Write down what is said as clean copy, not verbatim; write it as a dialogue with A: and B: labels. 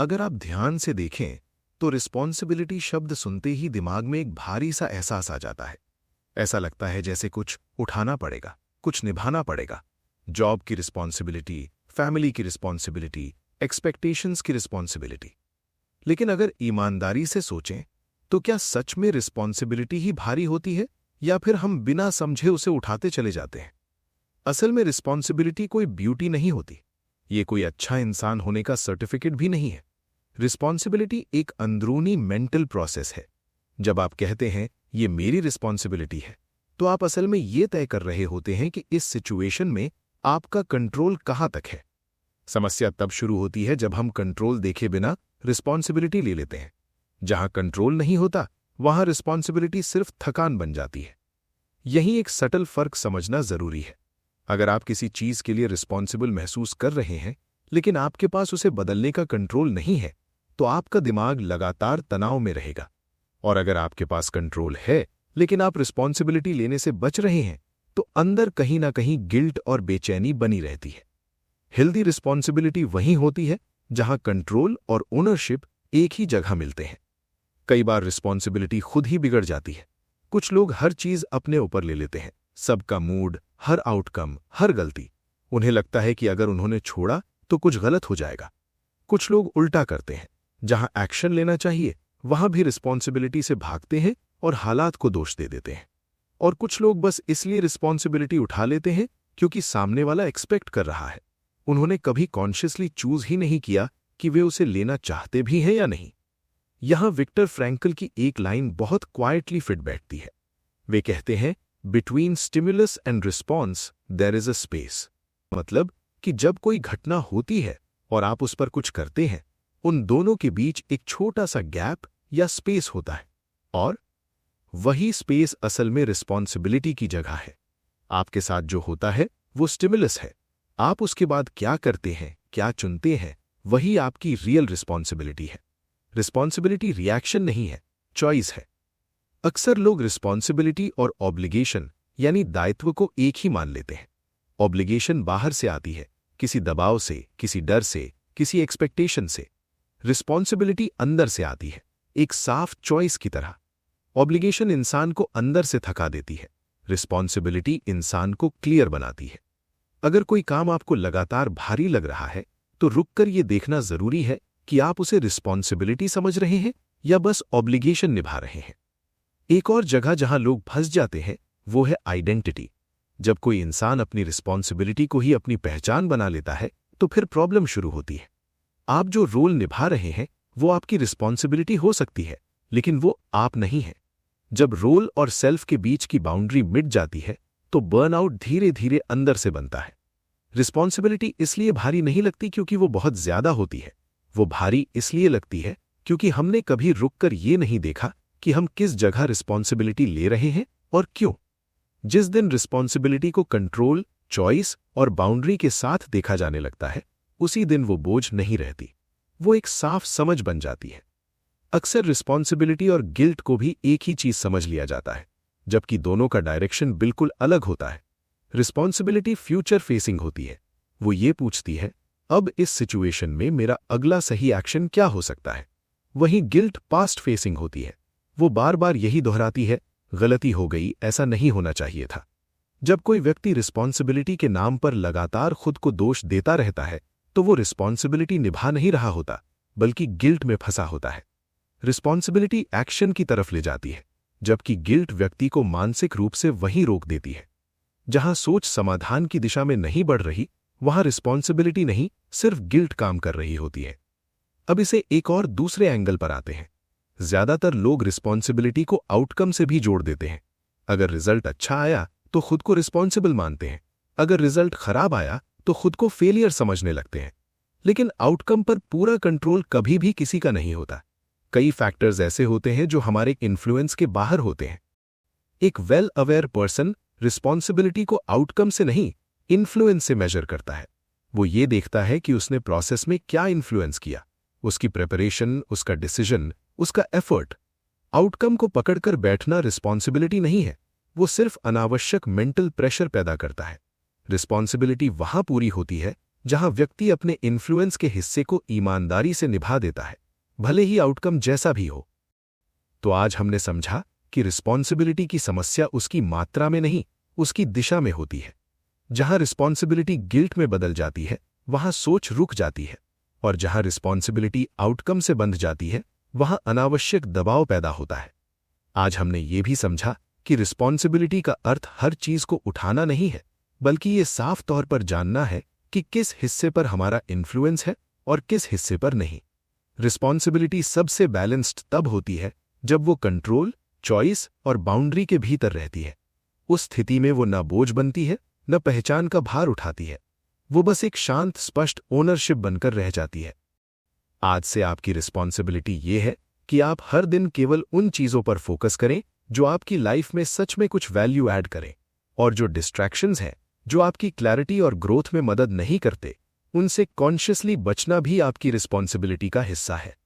A: अगर आप ध्यान से देखें तो रिस्पॉन्सिबिलिटी शब्द सुनते ही दिमाग में एक भारी सा एहसास आ जाता है। ऐसा लगता है जैसे कुछ उठाना पड़ेगा, कुछ निभाना पड़ेगा। जॉब की रिस्पॉन्सिबिलिटी, फैमिली की रिस्पॉन्सिबिलिटी, एक्सपेक्टेशंस की रिस्पॉन्सिबिलिटी। लेकिन अगर ईमानदारी से सोचें तो क्या सच में रिस्पॉन्सिबिलिटी ही भारी होती है या फिर हम बिना समझे उसे उठाते चले जाते हैं? असल में रिस्पॉन्सिबिलिटी कोई ब्यूटी नहीं होती, ये कोई अच्छा इंसान होने का सर्टिफिकेट भी नहीं है। रिस्पॉन्सिबिलिटी एक अंदरूनी मेंटल प्रोसेस है। जब आप कहते हैं ये मेरी रिस्पॉन्सिबिलिटी है, तो आप असल में ये तय कर रहे होते हैं कि इस सिचुएशन में आपका कंट्रोल कहाँ तक है। समस्या तब शुरू होती है जब हम कंट्रोल देखे बिना रिस्पॉन्सिबिलिटी ले लेते हैं। जहां कंट्रोल नहीं होता वहां रिस्पॉन्सिबिलिटी सिर्फ थकान बन जाती है। यही एक सटल फर्क समझना जरूरी है। अगर आप किसी चीज के लिए रिस्पॉन्सिबल महसूस कर रहे हैं लेकिन आपके पास उसे बदलने का कंट्रोल नहीं है, तो आपका दिमाग लगातार तनाव में रहेगा। और अगर आपके पास कंट्रोल है लेकिन आप रिस्पॉन्सिबिलिटी लेने से बच रहे हैं, तो अंदर कहीं ना कहीं गिल्ट और बेचैनी बनी रहती है। हेल्दी रिस्पॉन्सिबिलिटी वहीं होती है जहां कंट्रोल और ओनरशिप एक ही जगह मिलते हैं। कई बार रिस्पॉन्सिबिलिटी खुद ही बिगड़ जाती है। कुछ लोग हर चीज अपने ऊपर ले लेते हैं, सबका मूड, हर आउटकम, हर गलती। उन्हें लगता है कि अगर उन्होंने छोड़ा तो कुछ गलत हो जाएगा। कुछ लोग उल्टा करते हैं, जहां एक्शन लेना चाहिए वहां भी रिस्पॉन्सिबिलिटी से भागते हैं और हालात को दोष दे देते हैं। और कुछ लोग बस इसलिए रिस्पॉन्सिबिलिटी उठा लेते हैं क्योंकि सामने वाला एक्सपेक्ट कर रहा है। उन्होंने कभी कॉन्शियसली चूज ही नहीं किया कि वे उसे लेना चाहते भी हैं या नहीं। यहां विक्टर फ्रैंकल की एक लाइन बहुत क्वाइटली फिट बैठती है। वे कहते हैं, between stimulus and response there is a space. मतलब कि जब कोई घटना होती है और आप उस पर कुछ करते हैं, उन दोनों के बीच एक छोटा सा गैप या स्पेस होता है। और वही स्पेस असल में रिस्पॉन्सिबिलिटी की जगह है। आपके साथ जो होता है वो स्टिमुलस है। आप उसके बाद क्या करते हैं, क्या चुनते हैं, वही आपकी रियल रिस्पॉन्सिबिलिटी है। रिस्पॉन्सिबिलिटी रिएक्शन नहीं है, चॉइस है। अक्सर लोग रिस्पॉन्सिबिलिटी और ऑब्लिगेशन यानी दायित्व को एक ही मान लेते हैं। ऑब्लिगेशन बाहर से आती है, किसी दबाव से, किसी डर से, किसी एक्सपेक्टेशन से। रिस्पॉन्सिबिलिटी अंदर से आती है, एक साफ चॉइस की तरह। ऑब्लिगेशन इंसान को अंदर से थका देती है, रिस्पॉन्सिबिलिटी इंसान को क्लियर बनाती है। अगर कोई काम आपको लगातार भारी लग रहा है तो रुककर यह देखना जरूरी है कि आप उसे रिस्पॉन्सिबिलिटी समझ रहे हैं या बस ऑब्लिगेशन निभा रहे हैं। एक और जगह जहां लोग फंस जाते हैं वो है आइडेंटिटी। जब कोई इंसान अपनी रिस्पॉन्सिबिलिटी को ही अपनी पहचान बना लेता है तो फिर प्रॉब्लम शुरू होती है। आप जो रोल निभा रहे हैं वो आपकी रिस्पॉन्सिबिलिटी हो सकती है, लेकिन वो आप नहीं है। जब रोल और सेल्फ के बीच की बाउंड्री मिट जाती है तो बर्नआउट धीरे धीरे अंदर से बनता है। रिस्पॉन्सिबिलिटी इसलिए भारी नहीं लगती क्योंकि वो बहुत ज्यादा होती है। वो भारी इसलिए लगती है क्योंकि हमने कभी रुककर ये नहीं देखा कि हम किस जगह रिस्पॉन्सिबिलिटी ले रहे हैं और क्यों। जिस दिन रिस्पॉन्सिबिलिटी को कंट्रोल, चॉइस और बाउंड्री के साथ देखा जाने लगता है, उसी दिन वो बोझ नहीं रहती, वो एक साफ समझ बन जाती है। अक्सर रिस्पॉन्सिबिलिटी और गिल्ट को भी एक ही चीज समझ लिया जाता है, जबकि दोनों का डायरेक्शन बिल्कुल अलग होता है। रिस्पॉन्सिबिलिटी फ्यूचर फेसिंग होती है। वो ये पूछती है, अब इस सिचुएशन में मेरा अगला सही एक्शन क्या हो सकता है। वहीं गिल्ट पास्ट फेसिंग होती है। वो बार बार यही दोहराती है, गलती हो गई, ऐसा नहीं होना चाहिए था। जब कोई व्यक्ति रिस्पॉन्सिबिलिटी के नाम पर लगातार खुद को दोष देता रहता है तो वो रिस्पॉन्सिबिलिटी निभा नहीं रहा होता, बल्कि गिल्ट में फंसा होता है। रिस्पॉन्सिबिलिटी एक्शन की तरफ ले जाती है, जबकि गिल्ट व्यक्ति को मानसिक रूप से वहीं रोक देती है। जहां सोच समाधान की दिशा में नहीं बढ़ रही, वहां रिस्पॉन्सिबिलिटी नहीं, सिर्फ गिल्ट काम कर रही होती है। अब इसे एक और दूसरे एंगल पर आते हैं। ज्यादातर लोग रिस्पॉन्सिबिलिटी को आउटकम से भी जोड़ देते हैं। अगर रिजल्ट अच्छा आया तो खुद को रिस्पॉन्सिबल मानते हैं, अगर रिजल्ट खराब आया तो खुद को फेलियर समझने लगते हैं। लेकिन आउटकम पर पूरा कंट्रोल कभी भी किसी का नहीं होता। कई फैक्टर्स ऐसे होते हैं जो हमारे इन्फ्लुएंस के बाहर होते हैं। एक वेल अवेयर पर्सन रिस्पॉन्सिबिलिटी को आउटकम से नहीं, इन्फ्लुएंस से मेजर करता है। वो ये देखता है कि उसने प्रोसेस में क्या इन्फ्लुएंस किया, उसकी प्रिपरेशन, उसका डिसीजन, उसका एफर्ट। आउटकम को पकड़कर बैठना रिस्पॉन्सिबिलिटी नहीं है, वो सिर्फ अनावश्यक मेंटल प्रेशर पैदा करता है। रिस्पॉन्सिबिलिटी वहां पूरी होती है जहां व्यक्ति अपने इन्फ्लुएंस के हिस्से को ईमानदारी से निभा देता है, भले ही आउटकम जैसा भी हो। तो आज हमने समझा कि रिस्पॉन्सिबिलिटी की समस्या उसकी मात्रा में नहीं, उसकी दिशा में होती है। जहां रिस्पॉन्सिबिलिटी गिल्ट में बदल जाती है, वहां सोच रुक जाती है, और जहां रिस्पॉन्सिबिलिटी आउटकम से बंध जाती है, वहां अनावश्यक दबाव पैदा होता है। आज हमने ये भी समझा कि रिस्पॉन्सिबिलिटी का अर्थ हर चीज को उठाना नहीं है, बल्कि ये साफ तौर पर जानना है कि किस हिस्से पर हमारा इन्फ्लुएंस है और किस हिस्से पर नहीं। रिस्पॉन्सिबिलिटी सबसे बैलेंस्ड तब होती है जब वो कंट्रोल, चॉइस और बाउंड्री के भीतर रहती है। उस स्थिति में वो न बोझ बनती है, न पहचान का भार उठाती है। वो बस एक शांत, स्पष्ट ओनरशिप बनकर रह जाती है। आज से आपकी रिस्पॉन्सिबिलिटी ये है कि आप हर दिन केवल उन चीजों पर फोकस करें जो आपकी लाइफ में सच में कुछ वैल्यू ऐड करें, और जो डिस्ट्रैक्शंस हैं, जो आपकी क्लैरिटी और ग्रोथ में मदद नहीं करते, उनसे कॉन्शियसली बचना भी आपकी रिस्पॉन्सिबिलिटी का हिस्सा है।